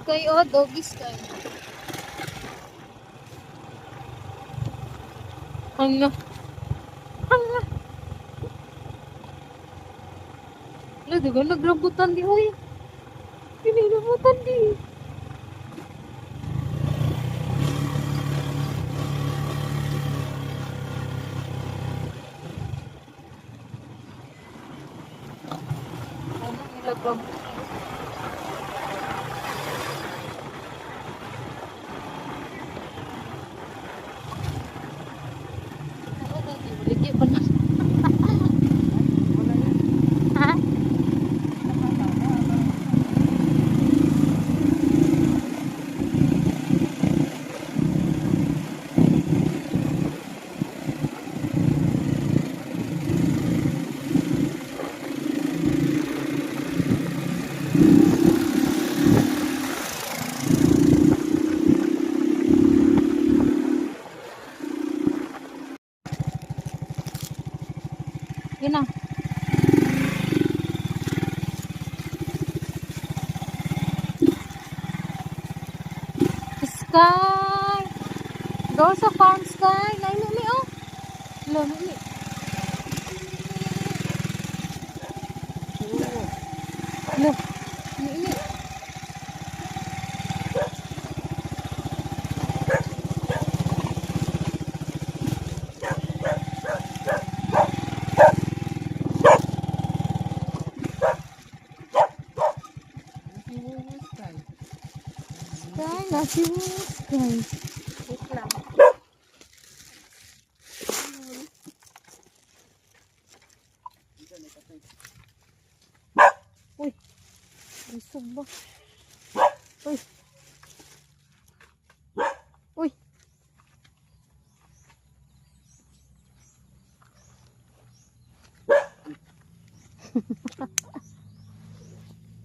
sky, oh, doggy sky. Hanga. Hanga. Wala, diba nagrabutan di, uy. Pinirabutan di. Ano nilagam? Lagi pa na. Ha? Yun na. Sky! Go sa farm, Sky! Nainumi, oh! Nainumi. Look, nainumi. Sky, nasi Sky. Wait lang. Uy, busog ba? Uy. Uy.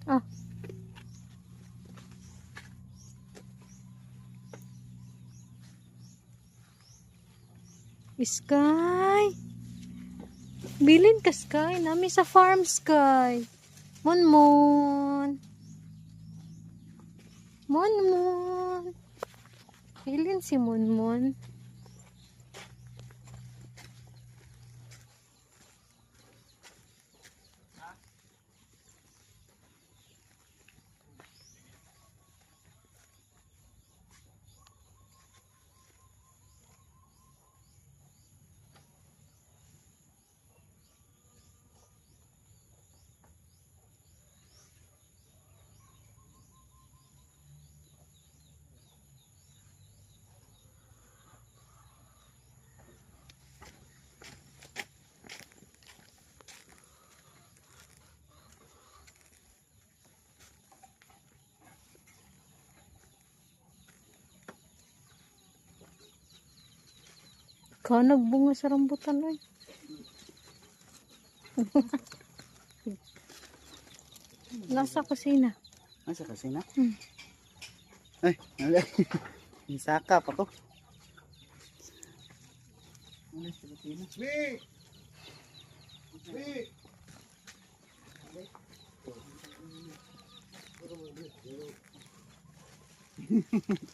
Ah. Sky. Bilin ka, Sky. Nami sa farm, Sky. Monmon. Monmon. Bilin si Monmon. Ikaw nagbunga sa rambutan, oy. Nasa kusina. Nasa kusina? Hmm. Ay, nalay. Isaka pa to. Nasa kusina.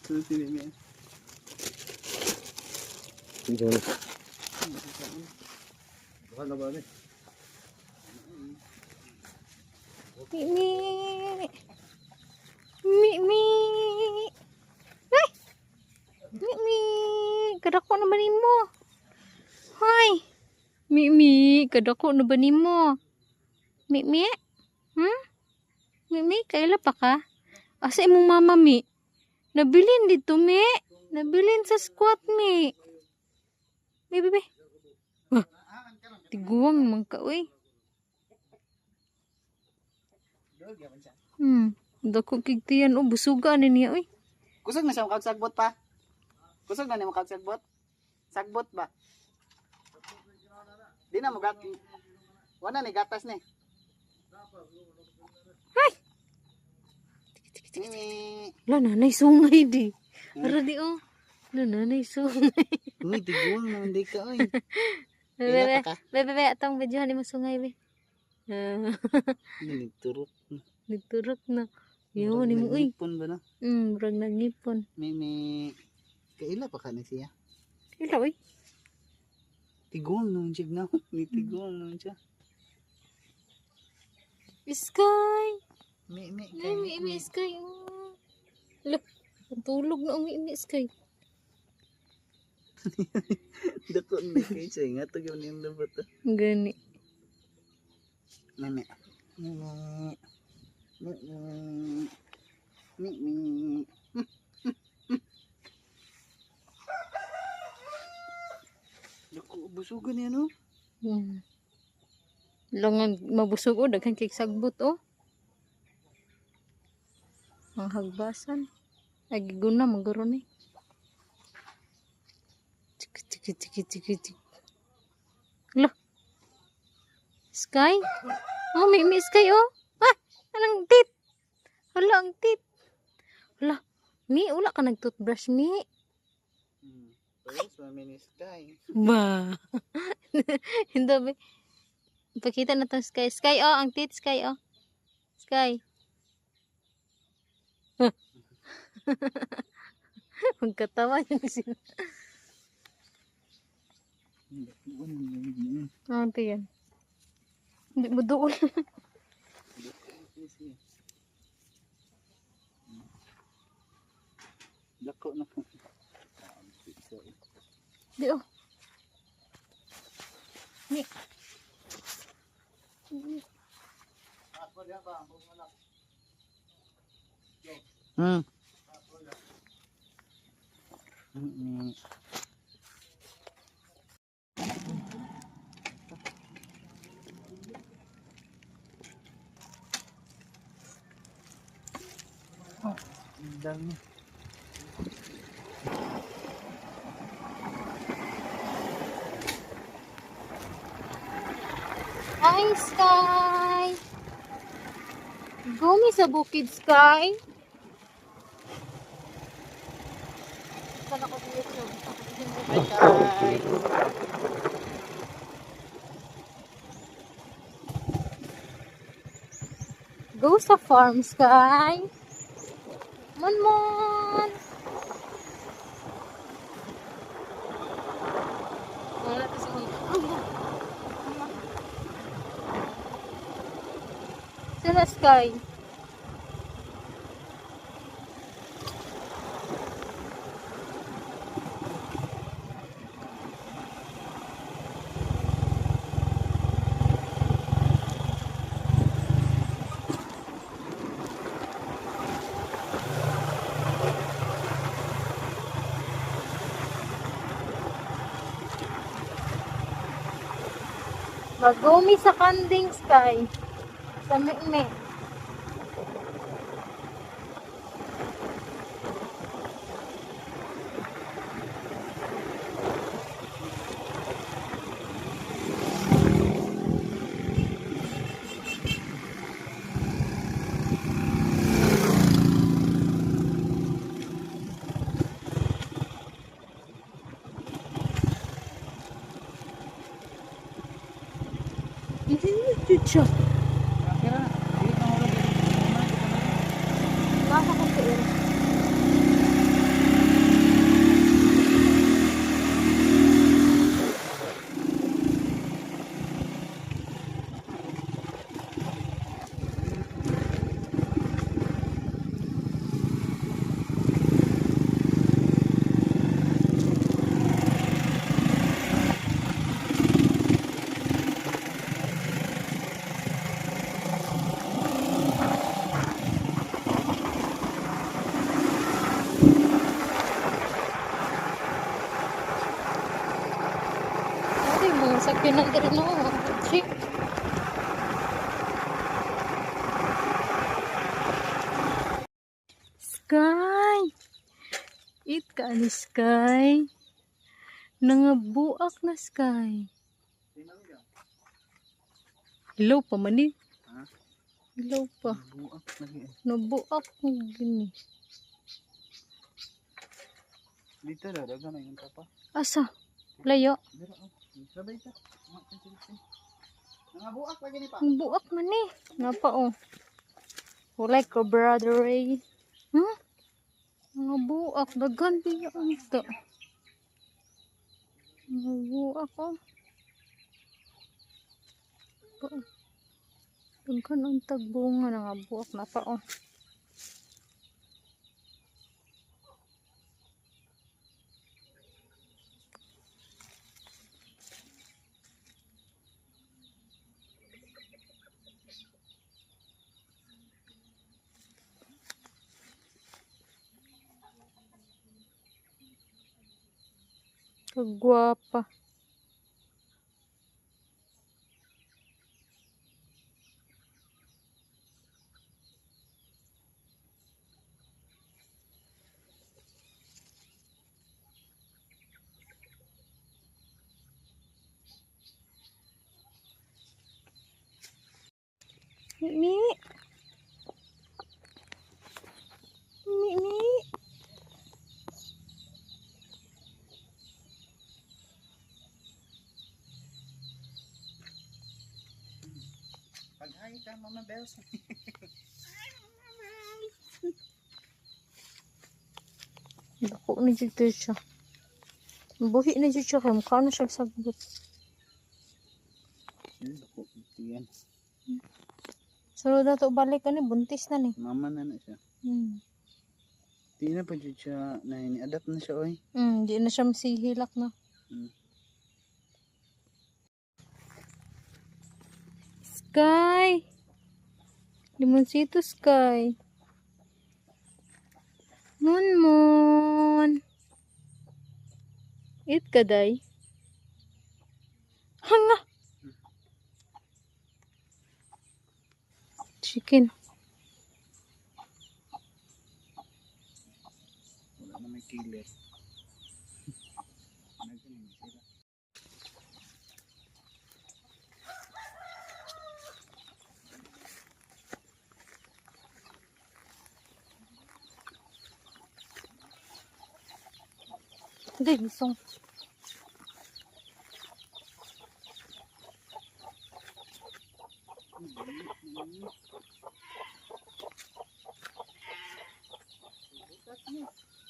Kusina niya. Ito na. Baka na ba ni? Mimi. Mimi. Ay! Mimi. Kadako na ba nimo? Hoy. Mimi. Kadako na ba nimo? Mimi? Mimi, kaila pa ka? Asa imong mama, Mi? Nabilin dito, Mi. Nabilin sa squat, Mi. Mi, bebe. Ah, tiguang man ka, uy. Dako kigtiyan, oh, busuga na niya, uy. Kusog na siya makagsagbot pa. Kusog na niya makagsagbot. Sagbot ba? Di na mo gat. Wala ni gatas ni. Ay! Mimi. Wala, nanay sungay di. Para di, oh. Wala, nanay sungay. Uy, tiguang na hindi ka, uy. Ila pa ka? Bebe, atong videohan ni mo sungay, be. Nagturok. Nagturok na. Yun, ni mo, uy. Nagipon ba na? Murag nagipon. May kaila pa ka na siya. Ila, uy. Tigong nung jig na. May tigong nung siya. Sky. May Umi, Sky. Oh. Look, tulog na umi, Sky. Dako ni kay siya. Nga to yun yung labot. Gani. Mami. Mimi. Dako, busugan yan o. Langan mabusog o, daghan kay sagbot o. Ang hagbasan. Ay, giguna, magaro ni. Tik. Lah. Sky? Oh, may Sky oh. Ah, anong tit? Hala, ang tit. Hala, Mi, wala ka nag-toothbrush, Mi. Tapos, mami ni Sky. Ba. Hindi ba? Pakita na tong Sky. Sky oh, ang tit, Sky oh. Sky. Magkatawa yun sila. Ano ito yan? Hindi mo doon. Dako na po. Di oh. Ni. Dami. Hi, Sky! Gumi sa bukid, Sky. Sana ko dito. Go sa farm, Sky. Mon. Wala kasi sila, Sky. Magumi sa kanding, Sky. Sa me. Hindi siya. Baka ko sa ero. Ay, mga sakyan na rin ako. Trip. Sky! It ka ni Sky. Nangabuak na, Sky. Hello pa man eh. Ha? Hello pa. Buak lagi. Nabuak mo gini. Dito na, daga na yung papa. Asa? Layo. Dito, sabay ka. Nangabuak lagi ni pa. Nabuak man eh. Napa oh. Walay ko, brother Ray. Huh? Mga buak. Daghan biya ang ito. Mga buak oh. Daghan ang tagbunga ng mga buak na pa oh. Kagwapa. Mi. Mi. Pag-hi ka, Mama Bells. Dako na dito siya. Buhi na dito siya. Kaya mukha na siya sagot. Ako, yan. Sunod na to balik ka ni. Buntis na ni. Mama na na siya. Di na pa dyan siya, adapt na siya, oy. Di na siya masihilak na. Sky! Limoncito Sky. Mon. Eat ka, day. Hanga! Chicken. Wala na may kilit. Hindi, bisong.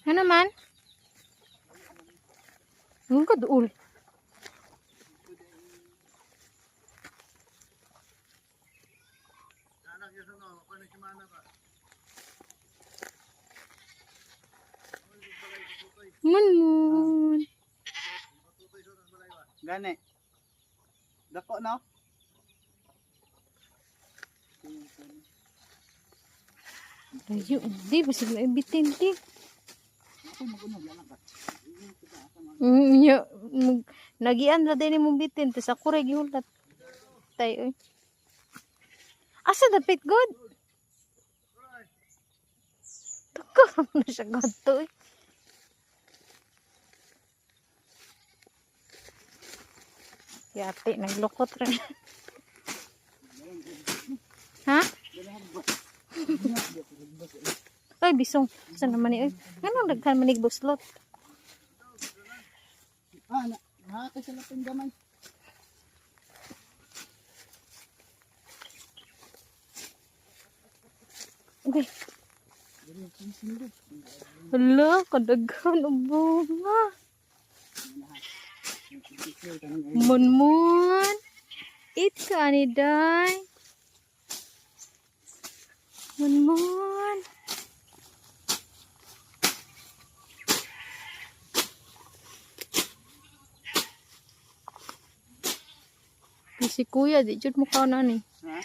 Ano man? Ang kaduol. Mun. Gani. Dako, no? Ayo, di basig na ibitin di. Ya, nagian ra din mo bitin tes ako ra gihulat. Tay oy. Asa dapit god? Tako na siya gadto oy. Yati naglukot ra. Ha? Ay, bisong. Saan naman ni? Anong daghan manig buslot? Nakaka sa lapin gamay. Okay. Hala, kadaghan ang bunga. Mun. Eat ka ni day. Mun. Si kuya, di jud mo ka na ni. Ha?